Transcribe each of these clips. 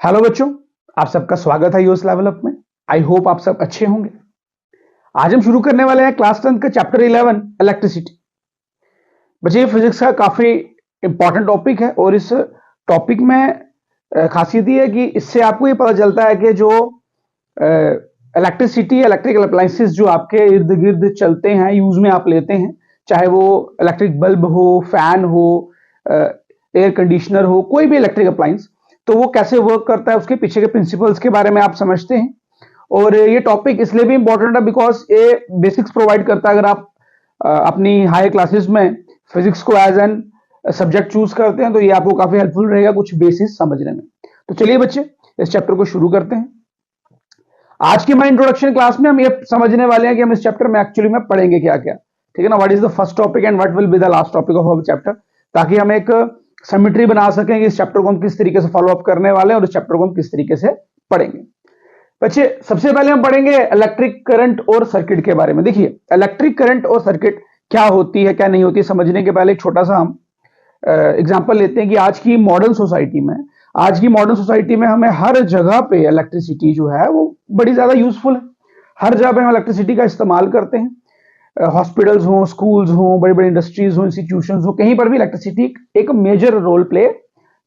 Hello बच्चों, आप सबका स्वागत है यूएस लेवल अप में। आई होप आप सब अच्छे होंगे। आज हम शुरू करने वाले हैं क्लास 10 का चैप्टर 11 इलेक्ट्रिसिटी। बच्चे, ये फिजिक्स का काफी इंपॉर्टेंट टॉपिक है और इस टॉपिक में खासियत ये है कि इससे आपको ये पता चलता है कि जो इलेक्ट्रिसिटी, इलेक्ट्रिकल अप्लायंसेस जो आपके इर्द गिर्द चलते हैं, यूज में आप लेते हैं, चाहे वो इलेक्ट्रिक बल्ब हो, फैन हो, एयर कंडीशनर हो, कोई भी इलेक्ट्रिक अप्लायंस, तो वो कैसे वर्क करता है, उसके पीछे के प्रिंसिपल्स के बारे में आप समझते हैं। और ये टॉपिक इसलिए भी इंपॉर्टेंट है बिकॉज ये बेसिक्स प्रोवाइड करता है। अगर आप अपनी हायर क्लासेस में फिजिक्स को एज एन सब्जेक्ट चूज करते हैं तो ये आपको काफी हेल्पफुल रहेगा कुछ बेसिस समझने में। तो चलिए बच्चे, इस चैप्टर को शुरू करते हैं। आज की हमारी इंट्रोडक्शन क्लास में हम ये समझने वाले हैं कि हम इस चैप्टर में एक्चुअली में पढ़ेंगे क्या क्या। ठीक है ना, what is the first topic and what will be the last topic of our chapter, ताकि हम एक सिमेट्री बना सकें कि इस चैप्टर को हम किस तरीके से फॉलो अप करने वाले हैं और इस चैप्टर को हम किस तरीके से पढ़ेंगे। बच्चे, सबसे पहले हम पढ़ेंगे इलेक्ट्रिक करंट और सर्किट के बारे में। देखिए, इलेक्ट्रिक करंट और सर्किट क्या होती है, क्या नहीं होती, समझने के पहले एक छोटा सा हम एग्जांपल लेते हैं कि आज की मॉडर्न सोसाइटी में हमें हर जगह पे इलेक्ट्रिसिटी जो है वो बड़ी ज्यादा यूजफुल है। हर जगह पे हम इलेक्ट्रिसिटी का इस्तेमाल करते हैं। हॉस्पिटल्स हो, स्कूल्स हो, बड़ी बड़ी इंडस्ट्रीज हो, इंस्टीट्यूशंस हो, कहीं पर भी इलेक्ट्रिसिटी एक मेजर रोल प्ले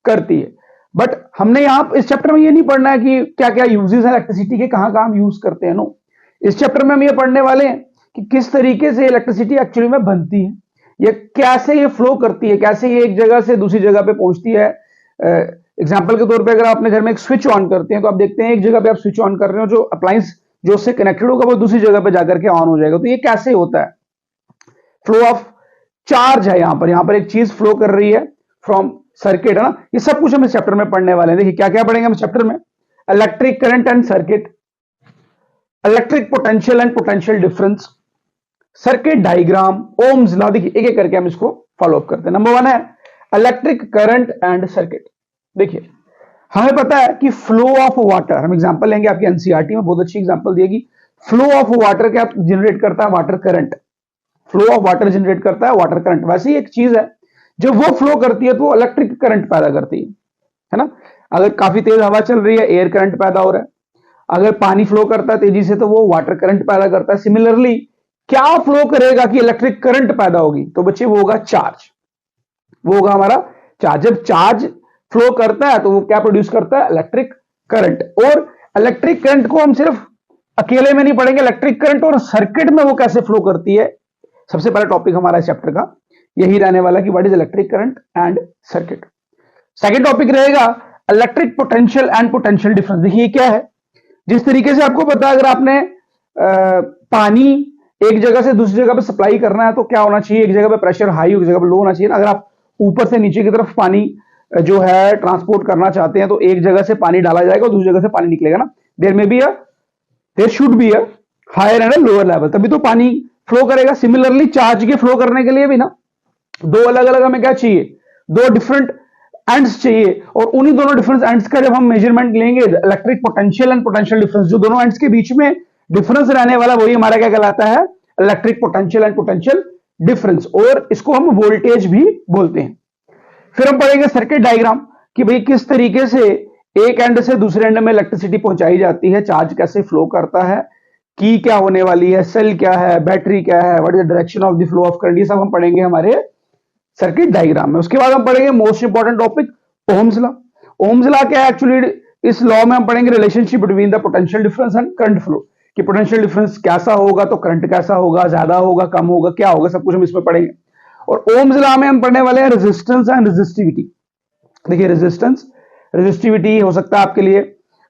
करती है। बट हमने यहाँ इस चैप्टर में ये नहीं पढ़ना है कि क्या क्या यूजेस है इलेक्ट्रिसिटी के, कहाँ कहाँ हम यूज करते हैं। नो, इस चैप्टर में हम ये पढ़ने वाले हैं कि किस तरीके से इलेक्ट्रिसिटी एक्चुअली में बनती है, ये कैसे ये फ्लो करती है, कैसे ये एक जगह से दूसरी जगह पे पहुंचती है। एग्जाम्पल के तौर पे अगर आप अपने घर में एक स्विच ऑन करते हैं तो आप देखते हैं एक जगह पे आप स्विच ऑन कर रहे हो, जो अप्लायंस जो उससे कनेक्टेड होगा वो दूसरी जगह पे जाकर के ऑन हो जाएगा। तो ये कैसे होता है? फ्लो ऑफ चार्ज है, यहां पर एक चीज फ्लो कर रही है फ्रॉम सर्किट, है ना। ये सब कुछ हम इस चैप्टर में पढ़ने वाले हैं। देखिए क्या क्या पढ़ेंगे हम इस चैप्टर में। Electric current and circuit, electric potential and potential difference, circuit diagram, Ohm's law. देखिए एक एक करके हम इसको फॉलो अप करते हैं। नंबर 1 है इलेक्ट्रिक करंट एंड सर्किट। देखिए, हमें पता है कि फ्लो ऑफ वाटर, हम एग्जांपल लेंगे आपकी एनसीईआरटी में बहुत अच्छी एग्जांपल देगी। फ्लो ऑफ वाटर क्या जनरेट करता है? Water current. Flow of water generate करता है वाटर करंट। वैसे ही एक चीज है, जब वो फ्लो करती है तो वो इलेक्ट्रिक करंट पैदा करती है ना। अगर काफी तेज हवा चल रही है, एयर करंट पैदा हो रहा है। अगर पानी फ्लो करता है तेजी से तो वो वाटर करंट पैदा करता है। सिमिलरली क्या फ्लो करेगा कि इलेक्ट्रिक करंट पैदा होगी? तो बच्चे वो होगा चार्ज, वो होगा हमारा चार्ज। जब चार्ज फ्लो करता है तो वो क्या प्रोड्यूस करता है? Electric current. और इलेक्ट्रिक करंट को हम सिर्फ अकेले में नहीं पढ़ेंगे, इलेक्ट्रिक करंट और सर्किट में वो कैसे फ्लो करती है। सबसे पहला टॉपिक हमारा इस चैप्टर का यही रहने वाला कि what is electric current and circuit. Second topic रहेगा electric potential and potential difference. देखिए क्या है, जिस तरीके से आपको पता है अगर आपने पानी एक जगह से दूसरी जगह पे सप्लाई करना है तो क्या होना चाहिए? एक जगह पे प्रेशर हाई, एक जगह पे लो होना चाहिए ना। अगर आप ऊपर से नीचे की तरफ पानी जो है ट्रांसपोर्ट करना चाहते हैं तो एक जगह से पानी डाला जाएगा और दूसरी जगह से पानी निकलेगा ना। There should be a higher and a lower level, तभी तो पानी फ्लो करेगा। सिमिलरली चार्ज के फ्लो करने के लिए भी ना दो अलग अलग हमें क्या चाहिए? दो डिफरेंट एंड्स चाहिए। और उन्हीं दोनों डिफरेंट एंड्स का जब हम मेजरमेंट लेंगे, electric potential and potential difference, जो दोनों एंड्स के बीच में डिफरेंस रहने वाला वही हमारा क्या कहलाता है? Electric potential and potential difference. और इसको हम वोल्टेज भी बोलते हैं। फिर हम पढ़ेंगे सर्किट डायग्राम कि भाई किस तरीके से एक एंड से दूसरे एंड में इलेक्ट्रिसिटी पहुंचाई जाती है, चार्ज कैसे फ्लो करता है, की क्या होने वाली है, सेल क्या है, बैटरी क्या है, what is the direction of the flow of current, ये सब हम पढ़ेंगे हमारे सर्किट डायग्राम में। उसके बाद हम पढ़ेंगे most important topic Ohm's law. Ohm's law क्या है? एक्चुअली इस लॉ में हम पढ़ेंगे relationship between the potential difference and current flow, कि पोटेंशियल डिफरेंस कैसा होगा तो करंट कैसा होगा, ज्यादा होगा, कम होगा, क्या होगा, सब कुछ हम इसमें पढ़ेंगे। और ओम्स लॉ में हम पढ़ने वाले हैं रेजिस्टेंस एंड रेजिस्टिविटी। देखिए रेजिस्टेंस, रेजिस्टिविटी हो सकता है आपके लिए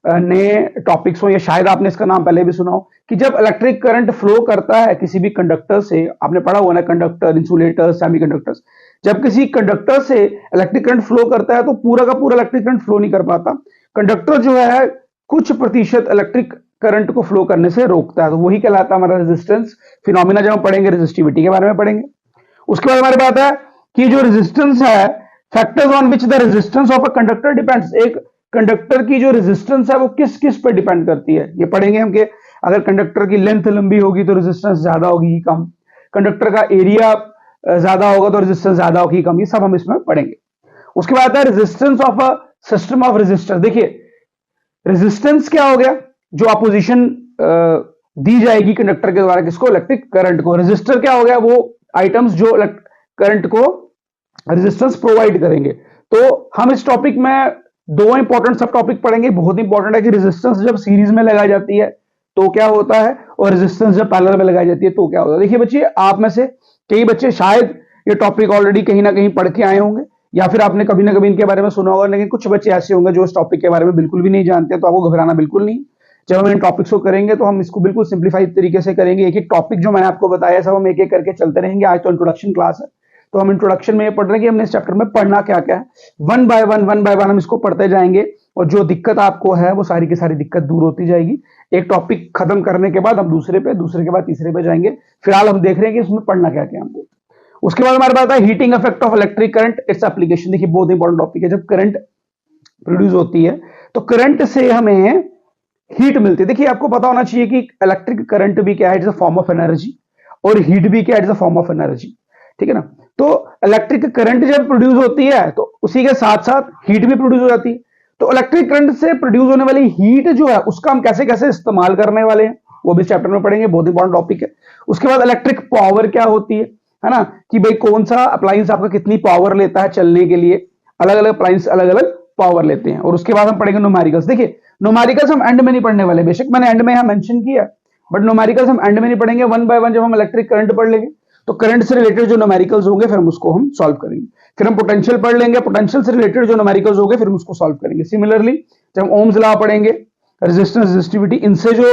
नए टॉपिक्स हो या शायद आपने इसका नाम पहले भी सुना हो, कि जब इलेक्ट्रिक करंट फ्लो करता है किसी भी कंडक्टर से, आपने पढ़ा हुआ ना, कंडक्टर, इंसुलेटर, सेमीकंडक्टर्स, जब किसी कंडक्टर से इलेक्ट्रिक करंट फ्लो करता है तो पूरा का पूरा इलेक्ट्रिक करंट फ्लो नहीं कर पाता। कंडक्टर जो है कुछ प्रतिशत इलेक्ट्रिक करंट को फ्लो करने से रोकता है, तो वही कहलाता है हमारा रेजिस्टेंस फिनोमिना। जब हम पढ़ेंगे रेजिस्टिविटी के बारे में पढ़ेंगे। उसके बाद हमारी बात है कि जो रेजिस्टेंस है, factors on which the resistance of a conductor depends, एक कंडक्टर की जो रेजिस्टेंस है वो किस किस पर डिपेंड करती है, ये पढ़ेंगे हम। कि अगर कंडक्टर की लेंथ लंबी होगी तो रेजिस्टेंस ज्यादा होगी कम, कंडक्टर का एरिया ज्यादा होगा तो रेजिस्टेंस ज्यादा होगी कम, ये सब हम इसमें पढ़ेंगे। उसके बाद है resistance of a system of resistance. देखिए रेजिस्टेंस क्या हो गया, जो अपोजिशन दी जाएगी कंडक्टर के द्वारा किसको, इलेक्ट्रिक करंट को। रेजिस्टर क्या हो गया, वो आइटम्स जो करंट को रेजिस्टेंस प्रोवाइड करेंगे। तो हम इस टॉपिक में दो इंपॉर्टेंट सब टॉपिक पढ़ेंगे। बहुत इंपॉर्टेंट है कि रेजिस्टेंस जब सीरीज में लगाई जाती है तो क्या होता है, और रेजिस्टेंस जब पैरेलल में लगाई जाती है तो क्या होता है। देखिए बच्चे, आप में से कई बच्चे शायद ये टॉपिक ऑलरेडी कहीं ना कहीं पढ़ के आए होंगे, या फिर आपने कभी ना कभी इनके बारे में सुना होगा, लेकिन कुछ बच्चे ऐसे होंगे जो इस टॉपिक के बारे में बिल्कुल भी नहीं जानते। तो आपको घबराना बिल्कुल नहीं। जब हम इन टॉपिक्स को करेंगे तो हम इसको बिल्कुल सिंप्लीफाइड तरीके से करेंगे। एक एक टॉपिक जो मैंने आपको बताया सब हम एक एक करके चलते रहेंगे। आज तो इंट्रोडक्शन क्लास है, तो हम इंट्रोडक्शन में ये पढ़ रहे हैं कि हमने इस चैप्टर में पढ़ना क्या क्या है। वन बाय वन हम इसको पढ़ते जाएंगे, और जो दिक्कत आपको है वो सारी की सारी दिक्कत दूर होती जाएगी। एक टॉपिक खत्म करने के बाद हम दूसरे पे, दूसरे के बाद तीसरे पे जाएंगे। फिलहाल हम देख रहे हैं कि इसमें पढ़ना क्या क्या हमको। उसके बाद हमारे पास है heating effect of electric current, its application. देखिए बहुत इंपॉर्टेंट टॉपिक है। जब करंट प्रोड्यूस होती है तो करंट से हमें हीट मिलती है। देखिए आपको पता होना चाहिए कि इलेक्ट्रिक करंट भी क्या है, it's a form of energy, और हीट भी क्या है, it's a form of energy. ठीक है ना। तो इलेक्ट्रिक करंट जब प्रोड्यूस होती है तो उसी के साथ साथ हीट भी प्रोड्यूस हो जाती है। तो इलेक्ट्रिक करंट से प्रोड्यूस होने वाली हीट जो है उसका हम कैसे कैसे इस्तेमाल करने वाले हैं वो भी चैप्टर में पढ़ेंगे। बहुत इंपॉर्टेंट टॉपिक है। उसके बाद इलेक्ट्रिक पावर क्या होती है ना, कि भाई कौन सा अप्लायंस आपका कितनी पावर लेता है चलने के लिए। अलग अलग अप्लायंस अलग अलग पावर लेते हैं। और उसके बाद हम पढ़ेंगे न्यूमेरिकल्स। देखिए न्यूमेरिकल्स हम एंड में नहीं पढ़ने वाले, बेशक मैंने एंड में यहां मेंशन किया, बट न्यूमेरिकल्स हम एंड में नहीं पढ़ेंगे। वन बाय वन जब हम इलेक्ट्रिक करंट पढ़ लेंगे तो करंट से रिलेटेड जो न्यूमेरिकल्स होंगे फिर हम उसको हम सॉल्व करेंगे। फिर हम पोटेंशियल पढ़ लेंगे, पोटेंशियल से रिलेटेड जो न्यूमेरिकल्स होंगे फिर हम उसको सॉल्व करेंगे। सिमिलरली जब हम ओम्स लॉ पढ़ेंगे, रेजिस्टेंस रेजिस्टिविटी, इनसे जो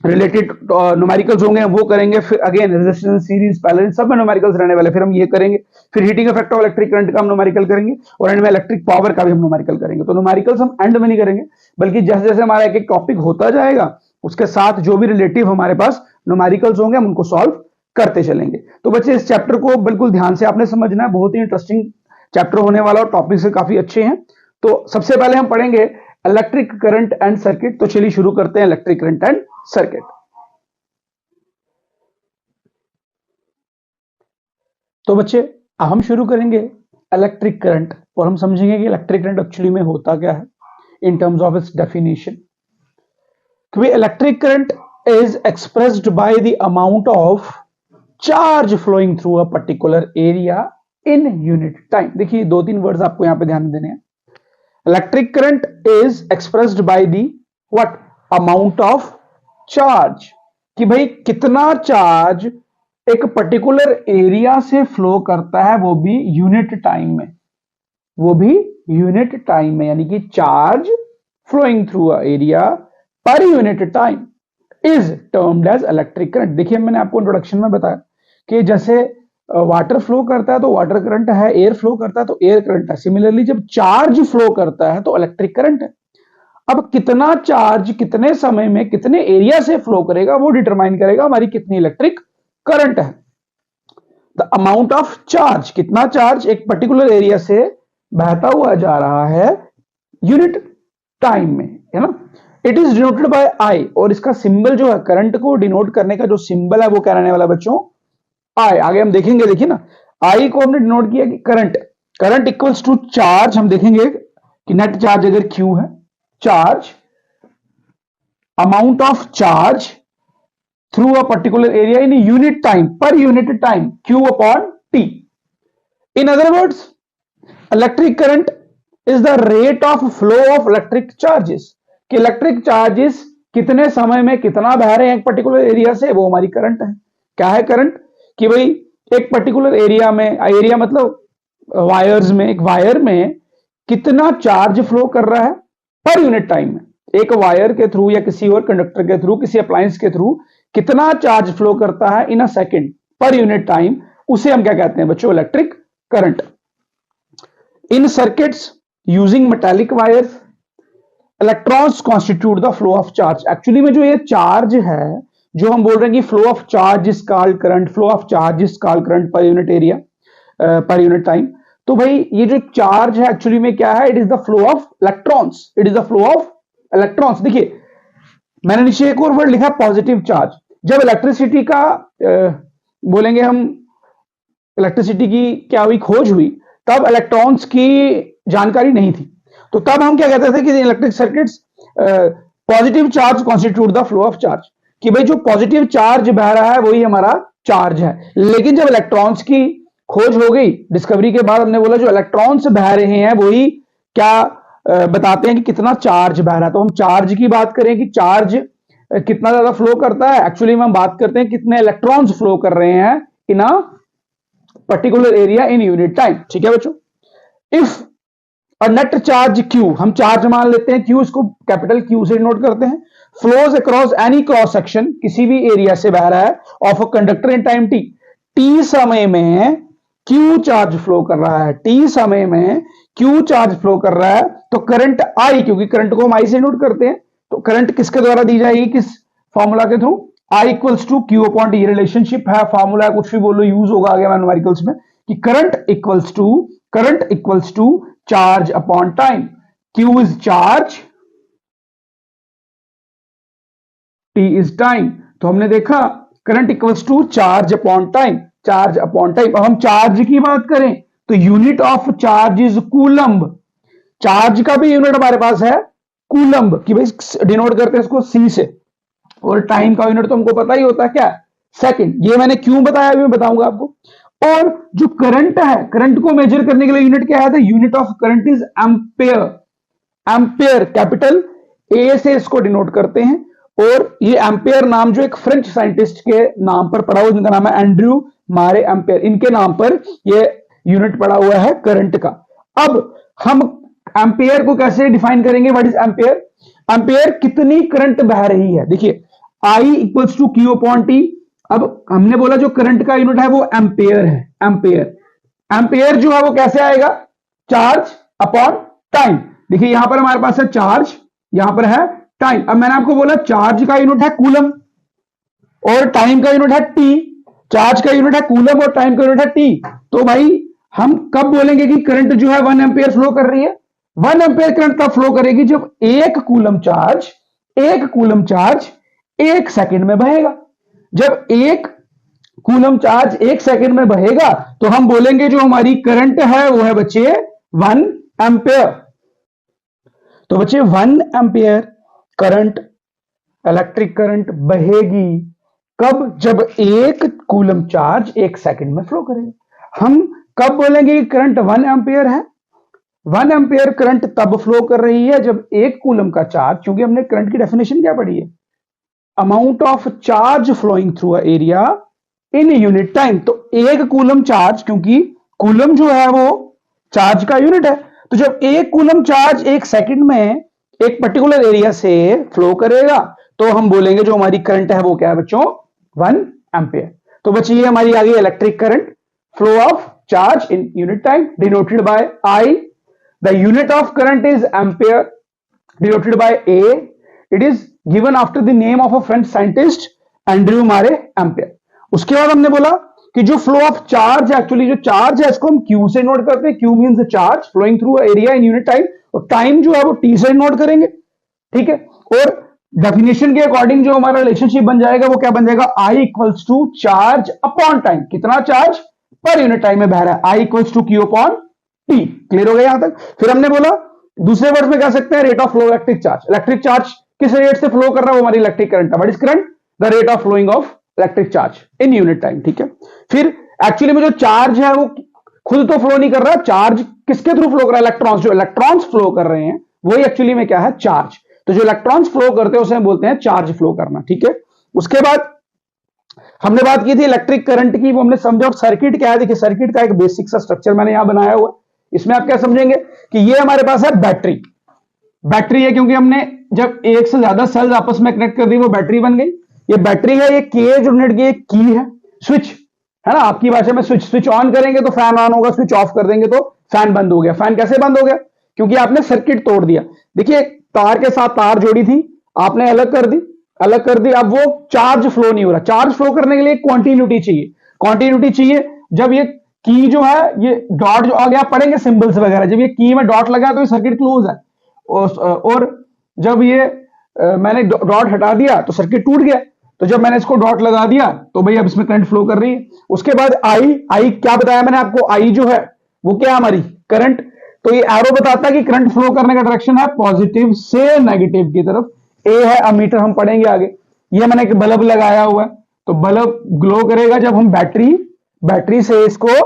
रिलेटेड न्यूमेरिकल्स होंगे वो करेंगे। फिर अगेन रेजिस्टेंस सीरीज पैरेलल सब में न्यूमेरिकल्स रहने वाले, फिर हम ये करेंगे। फिर heating effect of electric current का हम न्यूमेरिकल करेंगे, और एंड में इलेक्ट्रिक पावर का भी हम न्यूमेरिकल करेंगे। तो न्यूमेरिकल्स हम एंड में नहीं करेंगे, बल्कि जैसे जैसे हमारा एक एक टॉपिक होता जाएगा उसके साथ जो भी रिलेटिव हमारे पास न्यूमेरिकल्स होंगे हम उनको सॉल्व करते चलेंगे। तो बच्चे इस चैप्टर को बिल्कुल ध्यान से आपने समझना है। बहुत ही इंटरेस्टिंग चैप्टर होने वाला और टॉपिक से काफी अच्छे हैं। तो सबसे पहले हम पढ़ेंगे इलेक्ट्रिक करंट एंड सर्किट। तो चलिए शुरू करते हैं इलेक्ट्रिक करंट एंड सर्किट। तो बच्चे अब हम शुरू करेंगे इलेक्ट्रिक करंट, और हम समझेंगे कि इलेक्ट्रिक करंट एक्चुअली में होता क्या है in terms of its definition. क्योंकि electric current is expressed by the amount of charge flowing through a particular area in unit time. देखिए दो तीन वर्ड्स आपको यहां पे ध्यान देने हैं। Electric current is expressed by the what, amount of charge, कि भाई कितना चार्ज एक पर्टिकुलर एरिया से फ्लो करता है, वो भी यूनिट टाइम में, वो भी यूनिट टाइम में। यानी कि charge flowing through a area per unit time is termed as electric current. देखिए मैंने आपको इंट्रोडक्शन में बताया कि जैसे वाटर फ्लो करता है तो वाटर करंट है, एयर फ्लो करता है तो एयर करंट है। सिमिलरली जब चार्ज फ्लो करता है तो इलेक्ट्रिक करंट है। अब कितना चार्ज कितने समय में कितने एरिया से फ्लो करेगा वो डिटरमाइन करेगा हमारी कितनी इलेक्ट्रिक करंट है। द अमाउंट ऑफ चार्ज, कितना चार्ज एक पर्टिकुलर एरिया से बहता हुआ जा रहा है यूनिट टाइम में, है ना। इट इज डिनोटेड बाय आई, और इसका सिंबल जो है करंट को डिनोट करने का जो सिंबल है वो क्या रहने वाला बच्चों, आई। आगे हम देखेंगे, देखिए ना, आई को हमने डिनोट किया कि current, current equals to charge. हम देखेंगे कि नेट चार्ज अगर क्यू है, charge amount of charge through a particular area in a unit time, per unit time, Q upon T. In other words, electric current is the rate of flow of electric charges. कि electric charges कितने समय में कितना बह रहे हैं एक particular area से, वो हमारी करंट है। क्या है करंट, कि भाई एक पर्टिकुलर एरिया में, एरिया मतलब वायर्स में, एक वायर में कितना चार्ज फ्लो कर रहा है पर यूनिट टाइम में। एक वायर के थ्रू या किसी और कंडक्टर के थ्रू, किसी अप्लायंस के थ्रू कितना चार्ज फ्लो करता है in a second per unit time, उसे हम क्या कहते हैं बच्चों, electric current. In circuits using metallic wires, electrons constitute the flow of charge. Actually में जो ये चार्ज है, जो हम बोल रहे हैं कि flow of charge is called current, flow of charge is called current per unit area, per unit time. तो भाई ये जो चार्ज है एक्चुअली में क्या है, it is the flow of electrons, it is the flow of electrons. देखिए मैंने नीचे एक और वर्ड लिखा पॉजिटिव चार्ज। जब इलेक्ट्रिसिटी का बोलेंगे हम, इलेक्ट्रिसिटी की क्या हुई, खोज हुई, तब इलेक्ट्रॉन्स की जानकारी नहीं थी। तो तब हम क्या कहते थे कि electric circuits positive charge constitute the flow of charge, कि भाई जो पॉजिटिव चार्ज बह रहा है वही हमारा चार्ज है। लेकिन जब इलेक्ट्रॉन्स की खोज हो गई, डिस्कवरी के बाद हमने बोला जो इलेक्ट्रॉन्स बह रहे हैं वही क्या बताते हैं कि कितना चार्ज बह रहा है। तो हम चार्ज की बात करें कि चार्ज कितना ज्यादा फ्लो करता है, एक्चुअली हम बात करते हैं कितने इलेक्ट्रॉन्स फ्लो कर रहे हैं in a particular area in unit time. ठीक है बच्चों, if a net charge Q, हम चार्ज मान लेते हैं क्यू, इसको कैपिटल क्यू से नोट करते हैं, flows across any cross section, किसी भी एरिया से बह रहा है, of a conductor in time T, T समय में क्यू चार्ज फ्लो कर रहा है, टी समय में क्यू चार्ज फ्लो कर रहा है, तो करंट आई, क्योंकि करंट को हम आई से नोट करते हैं, तो करंट किसके द्वारा दी जाएगी, किस फॉर्मूला के through, I equals to Q upon T, relationship है, फॉर्मूला है, कुछ भी बोलो, यूज होगा आगे न्यूमेरिकल्स में, कि current equals to charge upon time, Q is charge, T is time. तो हमने देखा current equals to charge upon time, charge upon time. अब हम चार्ज की बात करें तो unit of charge is coulomb, charge का भी यूनिट हमारे पास है कूलम्ब, कि भाई डिनोट करते हैं इसको सी से, और टाइम का यूनिट तो हमको पता ही होता है क्या, सेकंड। ये मैंने क्यों बताया अभी मैं बताऊंगा आपको। और जो करंट है, करंट को मेजर करने के लिए यूनिट क्या है, the unit of current is ampere, ampere capital A से इसको डिनोट करते हैं। और ये एम्पेयर नाम जो एक फ्रेंच साइंटिस्ट के नाम पर पड़ा हुआ, जिनका नाम है एंड्रयू मारे एम्पेयर, इनके नाम पर ये यूनिट पड़ा हुआ है करंट का। अब हम एम्पेयर को कैसे डिफाइन करेंगे, व्हाट इज एम्पेयर, एम्पेयर कितनी करंट बह रही है। देखिए I equals to Q upon T, अब हमने बोला जो करंट का यूनिट है वो एम्पेयर है, एम्पेयर, एम्पेयर जो है वो कैसे आएगा, चार्ज अपॉन टाइम। देखिए यहां पर हमारे पास है चार्ज, यहां पर है टाइम। अब मैंने आपको बोला चार्ज का यूनिट है कूलम और टाइम का यूनिट है टी, चार्ज का यूनिट है कूलम और टाइम का यूनिट है टी। तो भाई हम कब बोलेंगे कि करंट जो है 1 एम्पेयर फ्लो कर रही है, 1 एम्पेयर करंट तब फ्लो करेगी जब एक कूलम चार्ज 1 सेकंड में बहेगा। जब एक कूलम चार्ज 1 सेकंड में बहेगा तो हम बोलेंगे जो हमारी करंट है वो है बच्चे 1 एम्पेयर। तो बच्चे 1 एम्पेयर करंट, इलेक्ट्रिक करंट बहेगी कब, जब एक कूलम चार्ज 1 सेकंड में फ्लो करेगा। हम कब बोलेंगे कि करंट 1 एम्पेयर है, 1 एम्पेयर करंट तब फ्लो कर रही है जब एक कूलम का चार्ज, क्योंकि हमने करंट की डेफिनेशन क्या पढ़ी है, amount of charge flowing through a area in unit time. तो एक कूलम चार्ज, क्योंकि कूलम जो है वो चार्ज का यूनिट है, तो जब एक कूलम चार्ज 1 सेकंड में एक पर्टिकुलर एरिया से फ्लो करेगा तो हम बोलेंगे जो हमारी करंट है वो क्या है बच्चों, 1 एम्पेयर। तो बच्चे ये हमारी आ गई electric current, flow of charge in unit time denoted by I, the unit of current is ampere denoted by A, it is given after the name of a French scientist Andre Marie Ampere. उसके बाद हमने बोला कि जो flow of charge, actually जो चार्ज है इसको हम क्यू से नोट करते हैं, Q means charge flowing through area in unit time, और टाइम जो है वो टी से नोट करेंगे। ठीक है, और डेफिनेशन के अकॉर्डिंग जो हमारा रिलेशनशिप बन जाएगा वो क्या बन जाएगा, I equals to charge upon time, कितना चार्ज पर यूनिट टाइम में बह रहा है, I equals to Q upon T. Clear हो गया यहां तक। फिर हमने बोला दूसरे वर्ड में कह सकते हैं rate of flow electric charge, electric charge किस रेट से फ्लो कर रहा है वो हमारी इलेक्ट्रिक करंट है, what is current, the rate of flowing of electric charge in unit time. ठीक है, फिर एक्चुअली में जो चार्ज है वो खुद तो फ्लो नहीं कर रहा, चार्ज किसके थ्रू फ्लो कर रहा है, इलेक्ट्रॉन्स, जो इलेक्ट्रॉन्स फ्लो कर रहे हैं वही एक्चुअली में क्या है, चार्ज। तो जो इलेक्ट्रॉन्स फ्लो करते हैं उसे हम बोलते हैं चार्ज फ्लो करना। ठीक है, उसके बाद हमने बात की थी इलेक्ट्रिक करंट की, वो हमने समझा। और सर्किट क्या है, देखिए सर्किट का एक बेसिक सा स्ट्रक्चर मैंने यहां बनाया हुआ, इसमें आप क्या समझेंगे कि ये हमारे पास है बैटरी, बैटरी है क्योंकि हमने जब एक से ज्यादा सेल्स आपस में कनेक्ट कर दी वो बैटरी बन गई। ये बैटरी है, ये के यूनिट की एक की है, स्विच है ना, आपकी भाषा में स्विच, स्विच ऑन करेंगे तो फैन ऑन होगा, स्विच ऑफ कर देंगे तो फैन बंद हो गया। फैन कैसे बंद हो गया, क्योंकि आपने सर्किट तोड़ दिया। देखिए तार के साथ तार जोड़ी थी, आपने अलग कर दी, अलग कर दी, अब वो चार्ज फ्लो नहीं हो रहा। चार्ज फ्लो करने के लिए क्वांटिटी चाहिए, क्वांटिटी चाहिए। जब ये की जो है, ये डॉट जो आगे आप पढ़ेंगे सिंबल्स वगैरह, जब ये की में डॉट लगा तो ये सर्किट क्लोज है, और जब ये मैंने डॉट हटा दिया तो सर्किट टूट गया। तो जब मैंने इसको डॉट लगा दिया तो भाई अब इसमें करंट फ्लो कर रही है। उसके बाद आई क्या बताया मैंने आपको, आई जो है वो क्या है हमारी करंट। तो ये एरो बताता है कि करंट फ्लो करने का डायरेक्शन है पॉजिटिव से नेगेटिव की तरफ। ए है अमीटर, हम पढ़ेंगे आगे। ये मैंने एक बल्ब लगाया हुआ है, तो बल्ब ग्लो करेगा जब हम बैटरी से इसको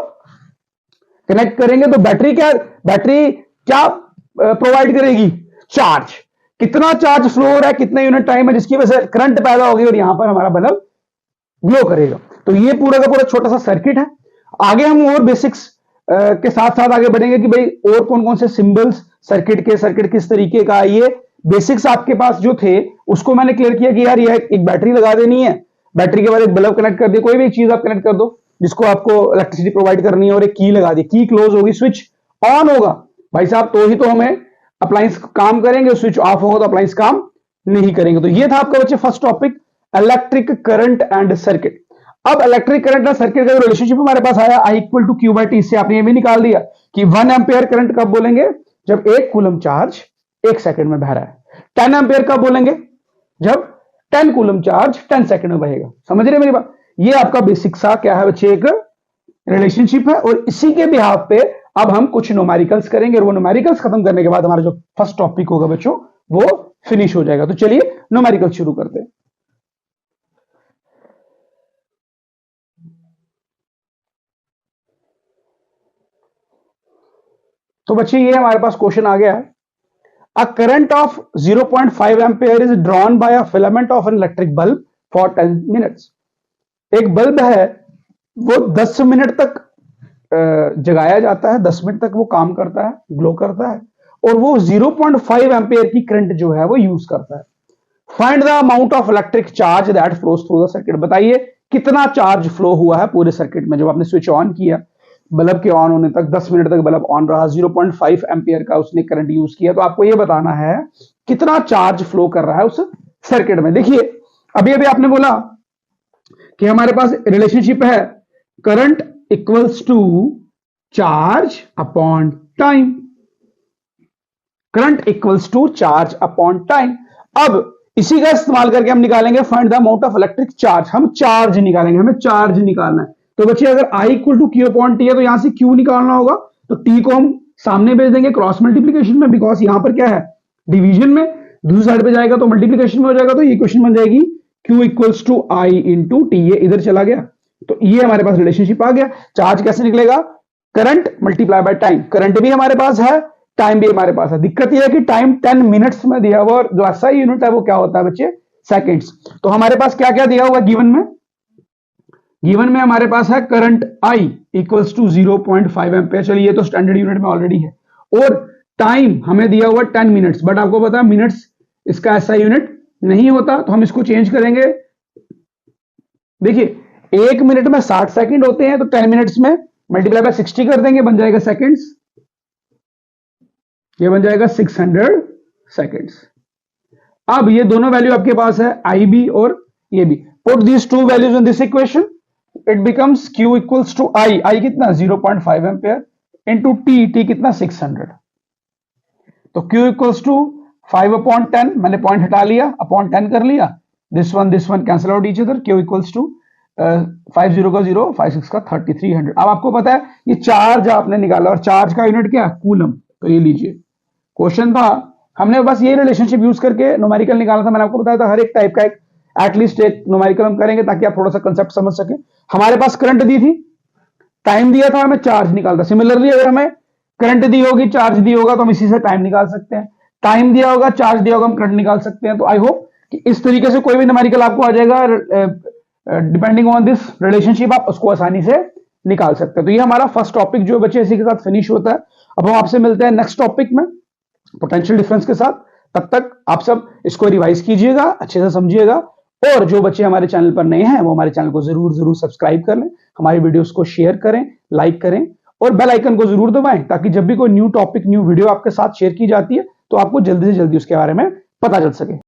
कनेक्ट करेंगे। तो बैटरी क्या प्रोवाइड करेगी? चार्ज। कितना चार्ज फ्लो हो रहा है, कितना यूनिट टाइम है, जिसकी वजह से करंट पैदा होगी और यहां पर हमारा बल्ब ग्लो करेगा। तो ये पूरा का पूरा छोटा सा सर्किट है। आगे हम और बेसिक्स के साथ साथ आगे बढ़ेंगे कि भाई और कौन कौन से सिंबल्स सर्किट किस तरीके का। ये बेसिक्स आपके पास जो थे उसको मैंने क्लियर किया कि यार ये एक बैटरी लगा देनी है, बैटरी के बाद एक बल्ब कनेक्ट कर दिया, कोई भी एक चीज आप कनेक्ट कर दो जिसको आपको इलेक्ट्रिसिटी प्रोवाइड करनी है, और एक की लगा दी, की क्लोज होगी, स्विच ऑन होगा भाई साहब, तो ही तो हमें अप्लायंस काम करेंगे। स्विच ऑफ होगा तो अप्लायंस काम नहीं करेंगे। तो ये था आपका बच्चे first topic, electric current and circuit. अब इलेक्ट्रिक करंट और सर्किट का जो रिलेशनशिप हमारे पास आया, I = Q/T, इससे आपने ये भी निकाल दिया कि 1 एम्पियर करंट कब बोलेंगे? जब 1 कूलम चार्ज 1 सेकंड में बह रहा है। 10 एम्पियर कब बोलेंगे? जब 10 कूलम चार्ज 10 सेकंड में बहेगा। समझ रहे मेरी बात? ये आपका बेसिक सा क्या है बच्चे, एक रिलेशनशिप है, और इसी के बिहाफ पे अब हम कुछ न्यूमेरिकल्स करेंगे, और वो न्यूमेरिकल्स खत्म करने के बाद हमारा जो फर्स्ट टॉपिक होगा बच्चों वो फिनिश हो जाएगा। तो चलिए न्यूमेरिकल शुरू करते हैं। तो बच्चे ये हमारे पास क्वेश्चन आ गया है, a current of 0.5 ampere is drawn by a filament of an electric bulb for 10 minutes. एक बल्ब है, वो 10 मिनट तक जगाया जाता है, 10 मिनट तक वो काम करता है, ग्लो करता है, और वो 0.5 एम्पियर की करंट जो है वो यूज करता है। Find the amount of electric charge that flows through the circuit. बताइए कितना चार्ज फ्लो हुआ है पूरे सर्किट में। जब आपने स्विच ऑन किया, बल्ब के ऑन होने तक 10 मिनट तक बल्ब ऑन रहा, 0.5 एम्पियर का उसने करंट यूज किया, तो आपको यह बताना है कितना चार्ज फ्लो कर रहा है उस सर्किट में। देखिए अभी अभी आपने बोला कि हमारे पास रिलेशनशिप है current equals to charge upon time. Current equals to charge upon time. अब इसी का इस्तेमाल करके हम निकालेंगे find the amount of electric charge. हम चार्ज निकालेंगे, हमें चार्ज निकालना है। तो बच्चे अगर I = Q/T है तो यहां से Q निकालना होगा, तो T को हम सामने भेज देंगे क्रॉस मल्टीप्लीकेशन में, बिकॉज यहां पर क्या है डिवीजन में, दूसरी साइड पे जाएगा तो मल्टीप्लीकेशन में हो जाएगा। तो ये क्वेश्चन बन जाएगी Q = I × T। ये इधर चला गया, तो ये हमारे पास रिलेशनशिप आ गया। चार्ज कैसे निकलेगा? Current multiply by time. Current भी हमारे पास है, टाइम भी हमारे पास है। दिक्कत यह है कि टाइम 10 मिनट्स में दिया हुआ, और जो SI यूनिट है वो क्या होता है बच्चे? सेकेंड्स। तो हमारे पास क्या क्या दिया हुआ गिवन में? गिवन में हमारे पास है करंट I = 0.5 एम्पियर। चलिए ये तो स्टैंडर्ड यूनिट में ऑलरेडी है, और टाइम हमें दिया हुआ 10 मिनट्स, बट आपको पता है मिनट्स इसका SI यूनिट नहीं होता, तो हम इसको चेंज करेंगे। देखिए 1 मिनट में 60 सेकंड होते हैं, तो 10 मिनट्स में मल्टीप्लाई बाय 60 कर देंगे, बन जाएगा सेकंड्स। ये बन जाएगा 600 सेकंड्स। अब ये दोनों वैल्यू आपके पास है, IB और ये भी। Put these two values in this equation, it becomes Q = I कितना 0.5 एम्पियर इंटू T कितना 600। तो Q = 5/10, मैंने पॉइंट हटा लिया, अपॉन 10 कर लिया, this one cancel out each other. Q = 50 का 0, 56 का 3300। अब आपको पता है ये चार्ज आपने निकाला, और चार्ज का यूनिट क्या? कूलम। तो ये लीजिए क्वेश्चन था, हमने बस ये रिलेशनशिप यूज करके न्यूमेरिकल निकाला था। मैंने आपको बताया था हर एक टाइप का एक एटलीस्ट एक न्यूमेरिकल हम करेंगे ताकि आप थोड़ा सा कंसेप्ट समझ सके। हमारे पास करंट दी थी, टाइम दिया था, हमें चार्ज निकालता। सिमिलरली अगर हमें करंट दी होगी, चार्ज दी होगा, तो हम इसी से टाइम निकाल सकते हैं। टाइम दिया होगा, चार्ज दिया होगा, हम करंट निकाल सकते हैं। तो आई होप कि इस तरीके से कोई भी न्यूमेरिकल आपको आ जाएगा, डिपेंडिंग ऑन दिस रिलेशनशिप आप उसको आसानी से निकाल सकते हैं। तो ये हमारा फर्स्ट टॉपिक जो बच्चे इसी के साथ फिनिश होता है। अब हम आपसे मिलते हैं नेक्स्ट टॉपिक में पोटेंशियल डिफरेंस के साथ। तब तक आप सब इसको रिवाइज कीजिएगा, अच्छे से समझिएगा, और जो बच्चे हमारे चैनल पर नए हैं वो हमारे चैनल को जरूर सब्सक्राइब कर लें, हमारी वीडियोस को शेयर करें, लाइक करें, और बेल आइकन को जरूर दबाएं, ताकि जब भी कोई न्यू टॉपिक, न्यू वीडियो आपके साथ शेयर की जाती है तो आपको जल्दी से जल्दी उसके बारे में पता चल सके।